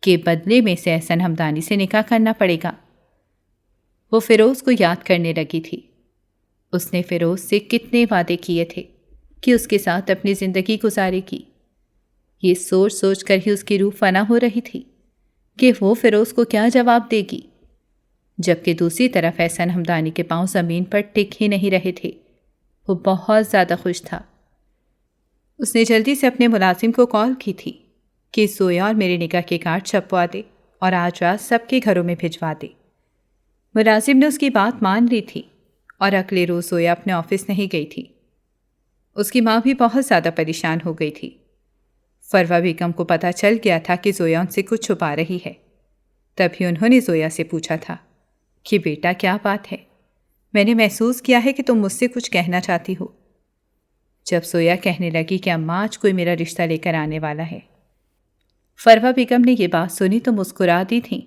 کہ بدلے میں سے احسن ہمدانی سے نکاح کرنا پڑے گا۔ وہ فیروز کو یاد کرنے لگی تھی۔ اس نے فیروز سے کتنے وعدے کیے تھے کہ اس کے ساتھ اپنی زندگی گزارے گی۔ یہ سوچ سوچ کر ہی اس کی روح فنا ہو رہی تھی کہ وہ فیروز کو کیا جواب دے گی، جبکہ دوسری طرف احسن ہمدانی کے پاؤں زمین پر ٹک ہی نہیں رہے تھے۔ وہ بہت زیادہ خوش تھا۔ اس نے جلدی سے اپنے ملازم کو کال کی تھی کہ زویا اور میرے نکاح کے کارڈ چھپوا دے اور آج رات سب کے گھروں میں بھجوا دے۔ ملازم نے اس کی بات مان لی تھی اور اگلے روز زویا اپنے آفس نہیں گئی تھی۔ اس کی ماں بھی بہت زیادہ پریشان ہو گئی تھی۔ فروہ بیگم کو پتہ چل گیا تھا کہ زویا ان سے کچھ چھپا رہی ہے۔ تبھی انہوں نے زویا سے پوچھا تھا کہ بیٹا، کیا بات ہے؟ میں نے محسوس کیا ہے کہ تم مجھ سے کچھ کہنا چاہتی ہو۔ جب زویا کہنے لگی کہ اماں، آج کوئی میرا رشتہ لے کر آنے والا ہے، فروا بیگم نے یہ بات سنی تو مسکرا دی تھیں۔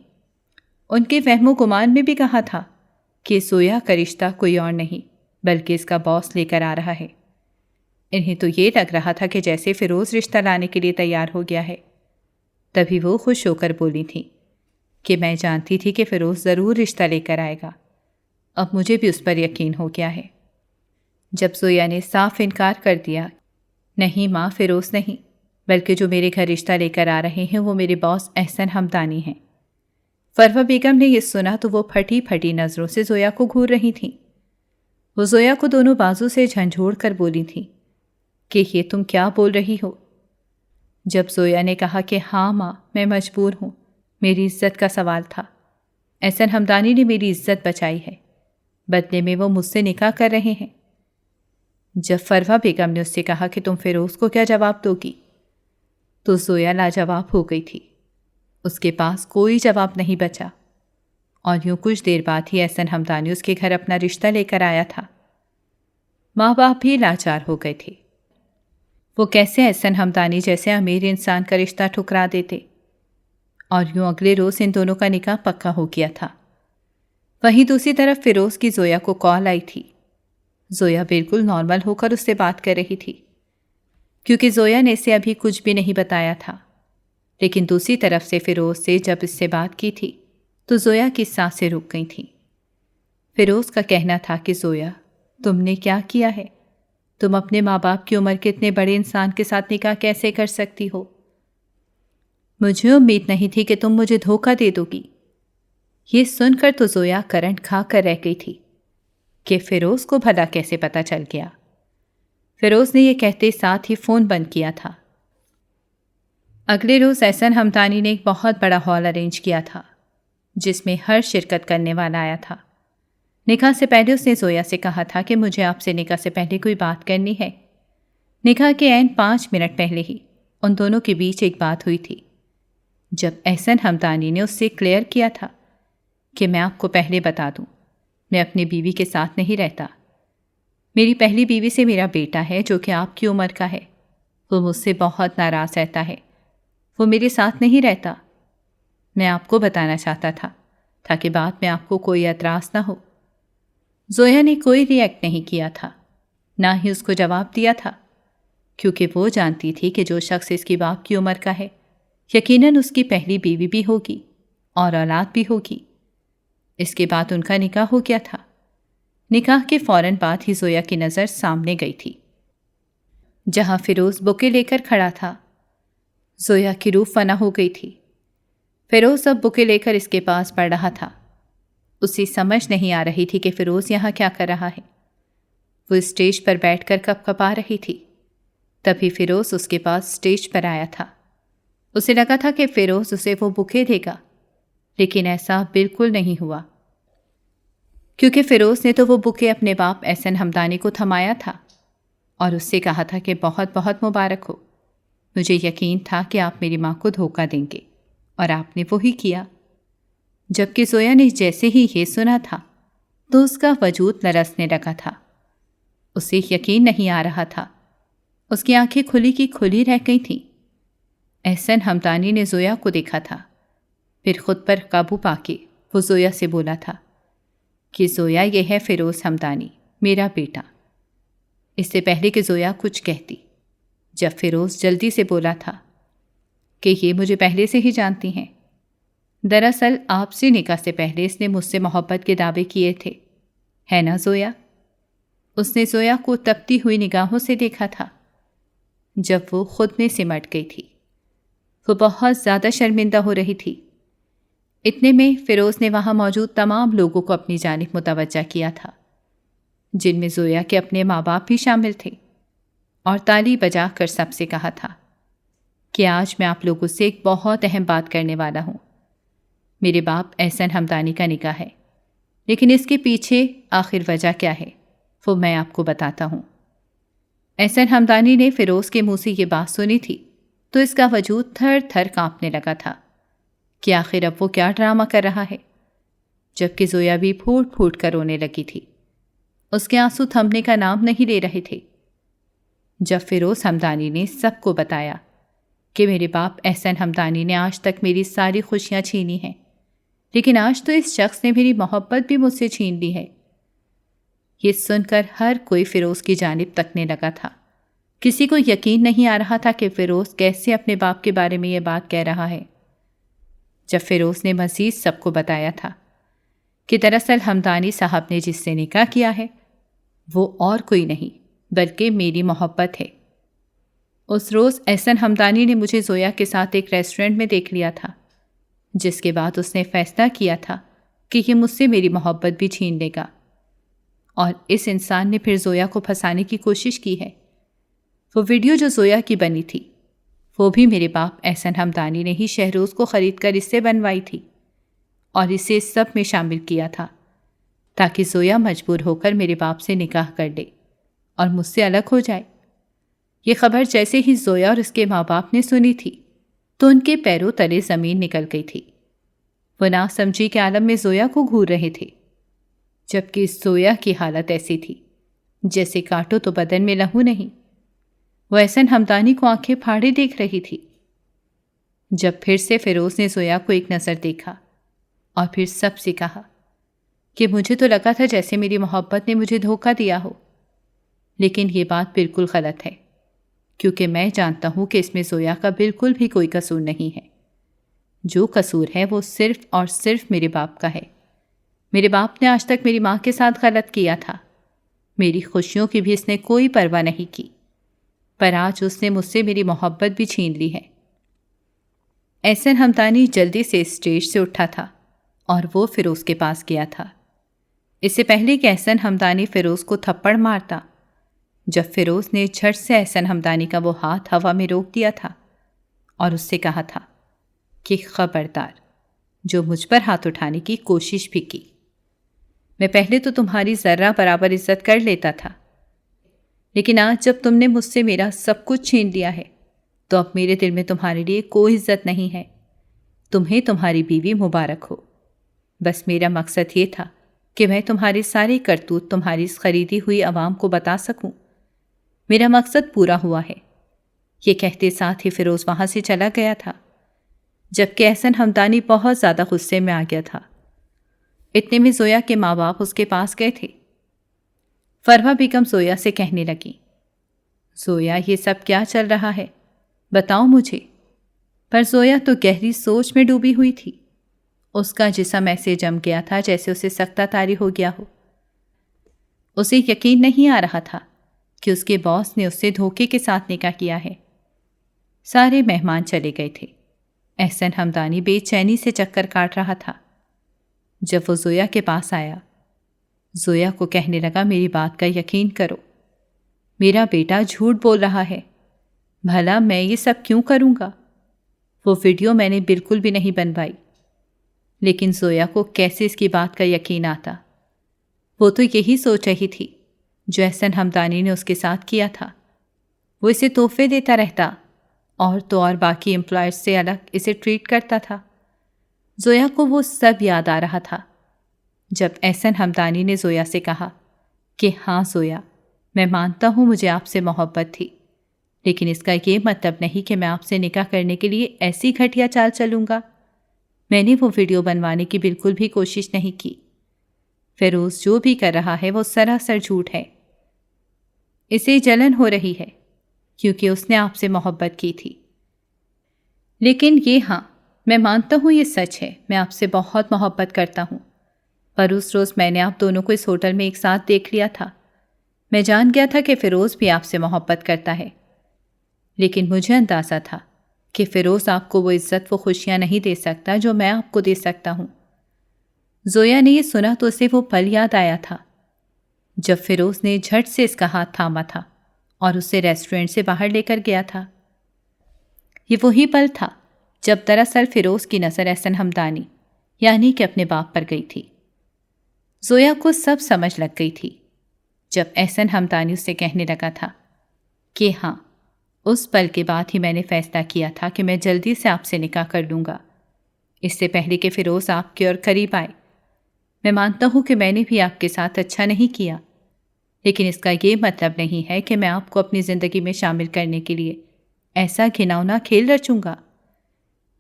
ان کے وہم و گمان میں بھی کہا تھا کہ زویا کا رشتہ کوئی اور نہیں بلکہ اس کا باس لے کر آ رہا ہے۔ انہیں تو یہ لگ رہا تھا کہ جیسے فیروز رشتہ لانے کے لیے تیار ہو گیا ہے۔ تبھی وہ خوش ہو کر بولی تھیں کہ میں جانتی تھی کہ فیروز ضرور رشتہ لے کر آئے گا، اب مجھے بھی اس پر یقین ہو گیا ہے۔ جب زویا نے صاف انکار کر دیا، نہیں ماں، فیروز نہیں، بلکہ جو میرے گھر رشتہ لے کر آ رہے ہیں وہ میرے باس احسن ہمدانی ہیں۔ فروا بیگم نے یہ سنا تو وہ پھٹی پھٹی نظروں سے زویا کو گھور رہی تھیں۔ وہ زویا کو دونوں بازو سے جھنجھوڑ کر بولی تھیں کہ یہ تم کیا بول رہی ہو؟ جب زویا نے کہا کہ ہاں ماں، میں مجبور ہوں، میری عزت کا سوال تھا، احسن ہمدانی نے میری عزت بچائی ہے، بدلے میں وہ مجھ سے نکاح کر رہے ہیں۔ جب فروا بیگم نے اس سے کہا کہ تم فیروز کو کیا جواب دو گی، تو زویا لاجواب ہو گئی تھی۔ اس کے پاس کوئی جواب نہیں بچا، اور یوں کچھ دیر بعد ہی احسن ہمدانی اس کے گھر اپنا رشتہ لے کر آیا تھا۔ ماں باپ بھی لاچار ہو گئے تھے، وہ کیسے احسن ہمدانی جیسے امیر انسان کا رشتہ ٹھکرا دیتے، اور یوں اگلے روز ان دونوں کا نکاح پکا ہو گیا تھا۔ وہیں دوسری طرف فیروز کی زویا کو کال آئی تھی۔ زویا بالکل نارمل ہو کر اس سے بات کر رہی تھی، کیونکہ زویا نے اسے ابھی کچھ بھی نہیں بتایا تھا، لیکن دوسری طرف سے فیروز سے جب اس سے بات کی تھی تو زویا کی سانسیں رک گئی تھیں۔ فیروز کا کہنا تھا کہ زویا، تم نے کیا کیا ہے؟ تم اپنے ماں باپ کی عمر کے اتنے بڑے انسان کے ساتھ نکاح کیسے کر سکتی ہو؟ مجھے امید نہیں تھی کہ تم مجھے دھوکہ دے دو گی۔ یہ سن کر تو زویا کرنٹ کھا کر رہ گئی تھی کہ فیروز کو بھلا کیسے پتہ چل گیا۔ فیروز نے یہ کہتے ساتھ ہی فون بند کیا تھا۔ اگلے روز احسن ہمدانی نے ایک بہت بڑا ہال ارینج کیا تھا جس میں ہر شرکت کرنے والا آیا تھا۔ نکاح سے پہلے اس نے زویا سے کہا تھا کہ مجھے آپ سے نکاح سے پہلے کوئی بات کرنی ہے۔ نکاح کے عین 5 منٹ پہلے ہی ان دونوں کے بیچ ایک بات ہوئی تھی، جب احسن ہمدانی نے اس سے کلیئر کیا تھا کہ میں آپ کو پہلے بتا دوں، میں اپنی بیوی کے ساتھ نہیں رہتا۔ میری پہلی بیوی سے میرا بیٹا ہے جو کہ آپ کی عمر کا ہے، وہ مجھ سے بہت ناراض رہتا ہے، وہ میرے ساتھ نہیں رہتا۔ میں آپ کو بتانا چاہتا تھا تاکہ بعد میں آپ کو کوئی اعتراض نہ ہو۔ زویا نے کوئی ری ایکٹ نہیں کیا تھا، نہ ہی اس کو جواب دیا تھا، کیونکہ وہ جانتی تھی کہ جو شخص اس کی باپ کی عمر کا ہے یقیناً اس کی پہلی بیوی بھی ہوگی اور اولاد بھی ہوگی۔ اس کے بعد ان کا نکاح ہو گیا تھا۔ نکاح کے فوراً بعد ہی زویا کی نظر سامنے گئی تھی، جہاں فیروز بکے لے کر کھڑا تھا۔ زویا کی روح فنا ہو گئی تھی۔ فیروز اب بکے لے کر اس کے پاس بڑھ رہا تھا۔ اسے سمجھ نہیں آ رہی تھی کہ فیروز یہاں کیا کر رہا ہے۔ وہ اسٹیج پر بیٹھ کر کپ کپا رہی تھی، تبھی فیروز اس کے پاس اسٹیج پر آیا تھا۔ اسے لگا تھا کہ فیروز اسے وہ بکے دے گا، لیکن ایسا بالکل نہیں ہوا، کیونکہ فیروز نے تو وہ بکے اپنے باپ احسن ہمدانی کو تھمایا تھا اور اس سے کہا تھا کہ بہت بہت مبارک ہو، مجھے یقین تھا کہ آپ میری ماں کو دھوکہ دیں گے، اور آپ نے وہی کیا۔ جبکہ زویا نے جیسے ہی یہ سنا تھا تو اس کا وجود لرزنے لگا تھا۔ اسے یقین نہیں آ رہا تھا، اس کی آنکھیں کھلی کی کھلی رہ گئی تھیں۔ احسن ہمدانی نے زویا کو دیکھا تھا، پھر خود پر قابو پا کے وہ زویا سے بولا تھا کہ زویا، یہ ہے فیروز ہمدانی، میرا بیٹا۔ اس سے پہلے کہ زویا کچھ کہتی، جب فیروز جلدی سے بولا تھا کہ یہ مجھے پہلے سے ہی جانتی ہیں، دراصل آپ سے نکاح سے پہلے اس نے مجھ سے محبت کے دعوے کیے تھے، ہے نا زویا؟ اس نے زویا کو تپتی ہوئی نگاہوں سے دیکھا تھا جب وہ خود میں سمٹ گئی تھی۔ وہ بہت زیادہ شرمندہ ہو رہی تھی۔ اتنے میں فیروز نے وہاں موجود تمام لوگوں کو اپنی جانب متوجہ کیا تھا، جن میں زویا کے اپنے ماں باپ بھی شامل تھے، اور تالی بجا کر سب سے کہا تھا کہ آج میں آپ لوگوں سے ایک بہت اہم بات کرنے والا ہوں۔ میرے باپ احسن ہمدانی کا نکاح ہے، لیکن اس کے پیچھے آخر وجہ کیا ہے وہ میں آپ کو بتاتا ہوں۔ احسن ہمدانی نے فیروز کے منہ سے یہ بات سنی تھی تو اس کا وجود تھر تھر کانپنے لگا تھا کہ آخر اب وہ کیا ڈرامہ کر رہا ہے، جبکہ زویا بھی پھوٹ پھوٹ کر رونے لگی تھی۔ اس کے آنسو تھمنے کا نام نہیں لے رہے تھے۔ جب فیروز ہمدانی نے سب کو بتایا کہ میرے باپ احسن حمدانی نے آج تک میری ساری خوشیاں چھینی ہیں، لیکن آج تو اس شخص نے میری محبت بھی مجھ سے چھین لی ہے۔ یہ سن کر ہر کوئی فیروز کی جانب تکنے لگا تھا۔ کسی کو یقین نہیں آ رہا تھا کہ فیروز کیسے اپنے باپ کے بارے میں یہ بات کہہ رہا ہے۔ جب فیروز نے مزید سب کو بتایا تھا کہ دراصل حمدانی صاحب نے جس سے نکاح کیا ہے وہ اور کوئی نہیں بلکہ میری محبت ہے۔ اس روز احسن حمدانی نے مجھے زویا کے ساتھ ایک ریسٹورنٹ میں دیکھ لیا تھا، جس کے بعد اس نے فیصلہ کیا تھا کہ یہ مجھ سے میری محبت بھی چھین لے گا، اور اس انسان نے پھر زویا کو پھنسانے کی کوشش کی ہے۔ وہ ویڈیو جو زویا کی بنی تھی وہ بھی میرے باپ احسن حمدانی نے ہی شہروز کو خرید کر اس سے بنوائی تھی اور اسے سب میں شامل کیا تھا تاکہ زویا مجبور ہو کر میرے باپ سے نکاح کر لے اور مجھ سے الگ ہو جائے۔ یہ خبر جیسے ہی زویا اور اس کے ماں باپ نے سنی تھی تو ان کے پیروں تلے زمین نکل گئی تھی۔ وہ ناسمجھی کے عالم میں زویا کو گھور رہے تھے، جبکہ زویا کی حالت ایسی تھی جیسے کاٹو تو بدن میں لہو نہیں۔ وہ احسن حمدانی کو آنکھیں پھاڑے دیکھ رہی تھی۔ جب پھر سے فیروز نے زویا کو ایک نظر دیکھا اور پھر سب سے کہا کہ مجھے تو لگا تھا جیسے میری محبت نے مجھے دھوکہ دیا ہو، لیکن یہ بات بالکل غلط ہے، کیونکہ میں جانتا ہوں کہ اس میں زویا کا بالکل بھی کوئی قصور نہیں ہے۔ جو قصور ہے وہ صرف اور صرف میرے باپ کا ہے۔ میرے باپ نے آج تک میری ماں کے ساتھ غلط کیا تھا، میری خوشیوں کی بھی اس نے کوئی پرواہ نہیں کی، پر آج اس نے مجھ سے میری محبت بھی چھین لی ہے۔ احسن حمدانی جلدی سے اسٹیج سے اٹھا تھا اور وہ فیروز کے پاس گیا تھا۔ اس سے پہلے کہ احسن حمدانی فیروز کو تھپڑ مارتا، جب فیروز نے جھٹ سے احسن حمدانی کا وہ ہاتھ ہوا میں روک دیا تھا اور اس سے کہا تھا کہ خبردار جو مجھ پر ہاتھ اٹھانے کی کوشش بھی کی، میں پہلے تو تمہاری ذرہ برابر عزت کر لیتا تھا، لیکن آج جب تم نے مجھ سے میرا سب کچھ چھین لیا ہے تو اب میرے دل میں تمہارے لیے کوئی عزت نہیں ہے۔ تمہیں تمہاری بیوی مبارک ہو۔ بس میرا مقصد یہ تھا کہ میں تمہاری ساری کرتوت تمہاری خریدی ہوئی عوام کو بتا سکوں۔ میرا مقصد پورا ہوا ہے۔ یہ کہتے ساتھ ہی فیروز وہاں سے چلا گیا تھا، جبکہ احسن حمدانی بہت زیادہ غصے میں آ گیا تھا۔ اتنے میں زویا کے ماں باپ اس کے پاس گئے تھے۔ فروہ بیگم زویا سے کہنے لگی، زویا یہ سب کیا چل رہا ہے؟ بتاؤ مجھے۔ پر زویا تو گہری سوچ میں ڈوبی ہوئی تھی۔ اس کا جسم ایسے جم گیا تھا جیسے اسے سکتہ طاری ہو گیا ہو۔ اسے یقین نہیں آ رہا تھا کہ اس کے باس نے اس سے دھوکے کے ساتھ نکاح کیا ہے۔ سارے مہمان چلے گئے تھے۔ احسن حمدانی بے چینی سے چکر کاٹ رہا تھا۔ جب وہ زویا کے پاس آیا، زویا کو کہنے لگا، میری بات کا یقین کرو، میرا بیٹا جھوٹ بول رہا ہے، بھلا میں یہ سب کیوں کروں گا؟ وہ ویڈیو میں نے بالکل بھی نہیں بنوائی۔ لیکن زویا کو کیسے اس کی بات کا یقین آتا؟ وہ تو یہی سوچ رہی تھی جو احسن حمدانی نے اس کے ساتھ کیا تھا۔ وہ اسے تحفے دیتا رہتا اور تو اور باقی امپلائرز سے الگ اسے ٹریٹ کرتا تھا۔ زویا کو وہ سب یاد آ رہا تھا جب احسن حمدانی نے زویا سے کہا کہ ہاں زویا، میں مانتا ہوں مجھے آپ سے محبت تھی، لیکن اس کا یہ مطلب نہیں کہ میں آپ سے نکاح کرنے کے لیے ایسی گھٹیا چال چلوں گا۔ میں نے وہ ویڈیو بنوانے کی بالکل بھی کوشش نہیں کی۔ فیروز جو بھی کر رہا ہے وہ سراسر جھوٹ ہے۔ اسے جلن ہو رہی ہے کیونکہ اس نے آپ سے محبت کی تھی۔ لیکن یہ ہاں، میں مانتا ہوں یہ سچ ہے، میں آپ سے بہت محبت کرتا ہوں، پر اس روز میں نے آپ دونوں کو اس ہوٹل میں ایک ساتھ دیکھ لیا تھا۔ میں جان گیا تھا کہ فیروز بھی آپ سے محبت کرتا ہے، لیکن مجھے اندازہ تھا کہ فیروز آپ کو وہ عزت، وہ خوشیاں نہیں دے سکتا جو میں آپ کو دے سکتا ہوں۔ زویا نے یہ سنا تو اسے وہ پل یاد آیا تھا جب فیروز نے جھٹ سے اس کا ہاتھ تھاما تھا اور اسے ریسٹورنٹ سے باہر لے کر گیا تھا۔ یہ وہی پل تھا جب دراصل فیروز کی نظر احسن حمدانی یعنی کہ اپنے باپ پر گئی تھی۔ زویا کو سب سمجھ لگ گئی تھی جب احسن حمدانی اس سے کہنے لگا تھا کہ ہاں، اس پل کے بعد ہی میں نے فیصلہ کیا تھا کہ میں جلدی سے آپ سے نکاح کر لوں گا، اس سے پہلے کہ فیروز آپ کے اور قریب آئے۔ میں مانتا ہوں کہ میں نے بھی آپ کے ساتھ اچھا نہیں کیا، لیکن اس کا یہ مطلب نہیں ہے کہ میں آپ کو اپنی زندگی میں شامل کرنے کے لیے ایسا گھناؤنا کھیل رچوں گا؟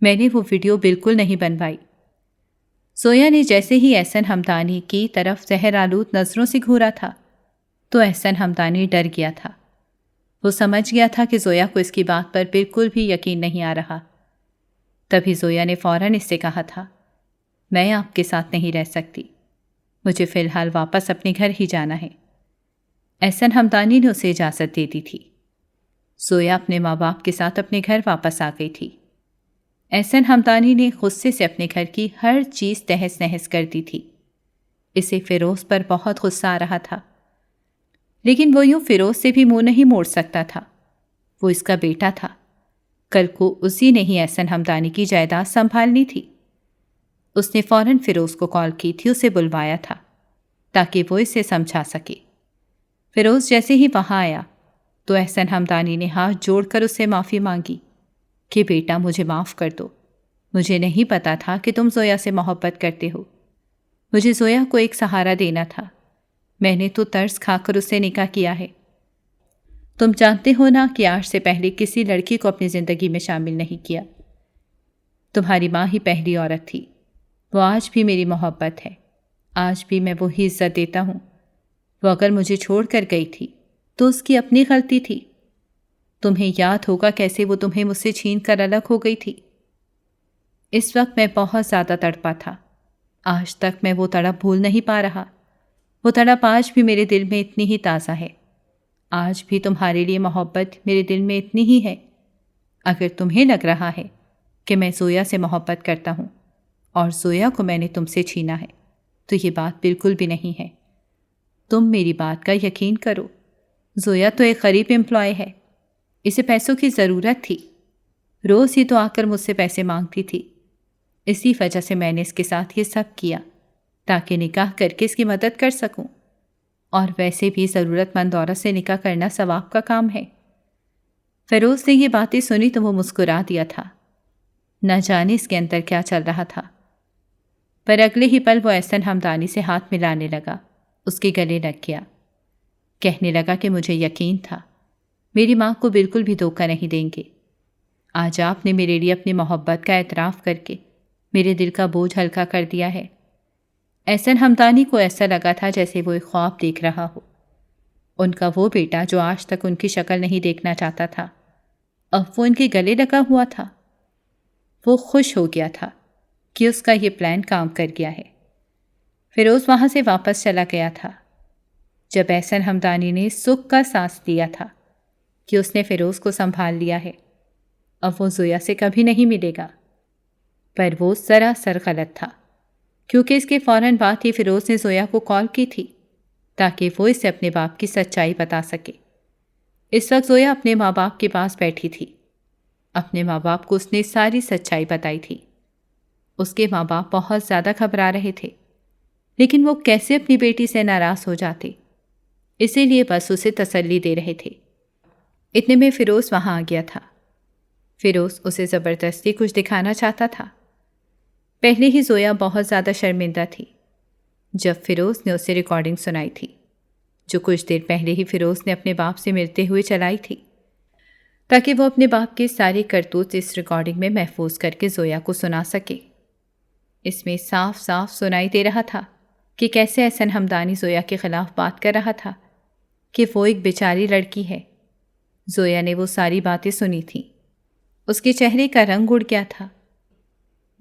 میں نے وہ ویڈیو بالکل نہیں بنوائی۔ زویا نے جیسے ہی احسن حمدانی کی طرف زہر آلود نظروں سے گھورا تھا تو احسن حمدانی ڈر گیا تھا۔ وہ سمجھ گیا تھا کہ زویا کو اس کی بات پر بالکل بھی یقین نہیں آ رہا۔ تبھی زویا نے فوراً اس سے کہا تھا، میں آپ کے ساتھ نہیں رہ سکتی، مجھے فی الحال واپس اپنے گھر ہی جانا ہے۔ احسن حمدانی نے اسے اجازت دے دی تھی۔ زویا اپنے ماں باپ کے ساتھ اپنے گھر واپس آ گئی تھی۔ احسن حمدانی نے غصے سے اپنے گھر کی ہر چیز تہس نہس کر دی تھی۔ اسے فیروز پر بہت غصہ آ رہا تھا، لیکن وہ یوں فیروز سے بھی منہ نہیں موڑ سکتا تھا۔ وہ اس کا بیٹا تھا، کل کو اسی نے ہی احسن حمدانی کی جائیداد سنبھالنی تھی۔ اس نے فوراً فیروز کو کال کی تھی، اسے بلوایا تھا تاکہ وہ اسے سمجھا سکے۔ فیروز جیسے ہی وہاں آیا تو احسن حمدانی نے ہاتھ جوڑ کر اس سے معافی مانگی کہ بیٹا مجھے معاف کر دو، مجھے نہیں پتا تھا کہ تم زویا سے محبت کرتے ہو، مجھے زویا کو ایک سہارا دینا تھا، میں نے تو ترس کھا کر اس سے نکاح کیا ہے۔ تم جانتے ہو نا کہ آج سے پہلے کسی لڑکی کو اپنی زندگی میں شامل نہیں کیا، تمہاری ماں ہی پہلی عورت تھی، وہ آج بھی میری محبت ہے، آج بھی میں وہی عزت دیتا ہوں۔ وہ اگر مجھے چھوڑ کر گئی تھی تو اس کی اپنی غلطی تھی، تمہیں یاد ہوگا کیسے وہ تمہیں مجھ سے چھین کر الگ ہو گئی تھی۔ اس وقت میں بہت زیادہ تڑپا تھا، آج تک میں وہ تڑپ بھول نہیں پا رہا، وہ تڑپ آج بھی میرے دل میں اتنی ہی تازہ ہے، آج بھی تمہارے لیے محبت میرے دل میں اتنی ہی ہے۔ اگر تمہیں لگ رہا ہے کہ میں زویا سے محبت کرتا ہوں اور زویا کو میں نے تم سے چھینا ہے تو یہ بات بالکل بھی نہیں ہے۔ تم میری بات کا یقین کرو، زویا تو ایک غریب امپلائی ہے، اسے پیسوں کی ضرورت تھی، روز ہی تو آ کر مجھ سے پیسے مانگتی تھی، اسی وجہ سے میں نے اس کے ساتھ یہ سب کیا تاکہ نکاح کر کے اس کی مدد کر سکوں، اور ویسے بھی ضرورت مند عورت سے نکاح کرنا ثواب کا کام ہے۔ فیروز نے یہ باتیں سنی تو وہ مسکرا دیا تھا، نہ جانے اس کے اندر کیا چل رہا تھا۔ پر اگلے ہی پل وہ احسن حمدانی سے ہاتھ ملانے لگا، اس کے گلے لگ گیا، کہنے لگا کہ مجھے یقین تھا میری ماں کو بالکل بھی دھوکہ نہیں دیں گے، آج آپ نے میرے لیے اپنی محبت کا اعتراف کر کے میرے دل کا بوجھ ہلکا کر دیا ہے۔ احسن حمدانی کو ایسا لگا تھا جیسے وہ ایک خواب دیکھ رہا ہو، ان کا وہ بیٹا جو آج تک ان کی شکل نہیں دیکھنا چاہتا تھا، اب وہ ان کے گلے لگا ہوا تھا۔ وہ خوش ہو گیا تھا کہ اس کا یہ پلان کام کر گیا ہے۔ فیروز وہاں سے واپس چلا گیا تھا۔ جب احسن حمدانی نے سکھ کا سانس لیا تھا کہ اس نے فیروز کو سنبھال لیا ہے، اب وہ زویا سے کبھی نہیں ملے گا، پر وہ سراسر غلط تھا، کیونکہ اس کے فوراً بعد ہی فیروز نے زویا کو کال کی تھی تاکہ وہ اسے اپنے باپ کی سچائی بتا سکے۔ اس وقت زویا اپنے ماں باپ کے پاس بیٹھی تھی، اپنے ماں باپ کو اس نے ساری سچائی بتائی تھی۔ اس کے ماں باپ بہت زیادہ گھبرا رہے تھے، لیکن وہ کیسے اپنی بیٹی سے ناراض ہو جاتے، اسی لیے بس اسے تسلی دے رہے تھے۔ اتنے میں فیروز وہاں آ گیا تھا۔ فیروز اسے زبردستی کچھ دکھانا چاہتا تھا۔ پہلے ہی زویا بہت زیادہ شرمندہ تھی جب فیروز نے اسے ریکارڈنگ سنائی تھی، جو کچھ دیر پہلے ہی فیروز نے اپنے باپ سے ملتے ہوئے چلائی تھی، تاکہ وہ اپنے باپ کے سارے کرتوت اس ریکارڈنگ میں محفوظ کر کے زویا کو سنا سکے۔ اس میں صاف صاف سنائی دے رہا تھا کہ کیسے احسن حمدانی زویا کے خلاف بات کر رہا تھا کہ وہ ایک بیچاری لڑکی ہے۔ زویا نے وہ ساری باتیں سنی تھیں، اس کے چہرے کا رنگ اڑ گیا تھا،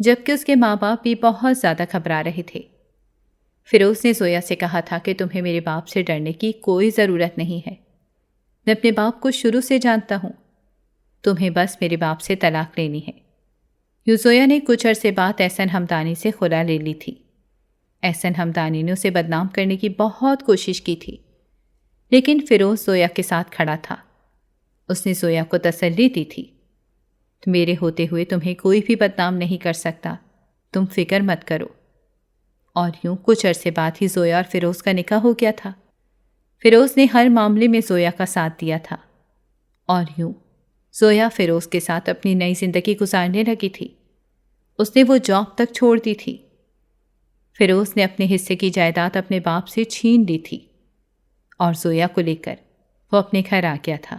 جبکہ اس کے ماں باپ بھی بہت زیادہ گھبرا رہے تھے۔ فیروز نے زویا سے کہا تھا کہ تمہیں میرے باپ سے ڈرنے کی کوئی ضرورت نہیں ہے، میں اپنے باپ کو شروع سے جانتا ہوں، تمہیں بس میرے باپ سے طلاق لینی ہے۔ یوں زویا نے کچھ عرصے بعد احسن حمدانی سے خلا لے لی تھی۔ احسن حمدانی نے اسے بدنام کرنے کی بہت کوشش کی تھی، لیکن فیروز زویا کے ساتھ کھڑا تھا۔ اس نے زویا کو تسلی دی تھی، میرے ہوتے ہوئے تمہیں کوئی بھی بدنام نہیں کر سکتا، تم فکر مت کرو۔ اور یوں کچھ عرصے بعد ہی زویا اور فیروز کا نکاح ہو گیا تھا۔ فیروز نے ہر معاملے میں زویا کا ساتھ دیا تھا، اور یوں زویا فیروز کے ساتھ اپنی نئی زندگی گزارنے لگی تھی۔ اس نے وہ جاب تک چھوڑ دی تھی۔ فیروز نے اپنے حصے کی جائیداد اپنے باپ سے چھین لی تھی، اور زویا کو لے کر وہ اپنے گھر آ گیا تھا،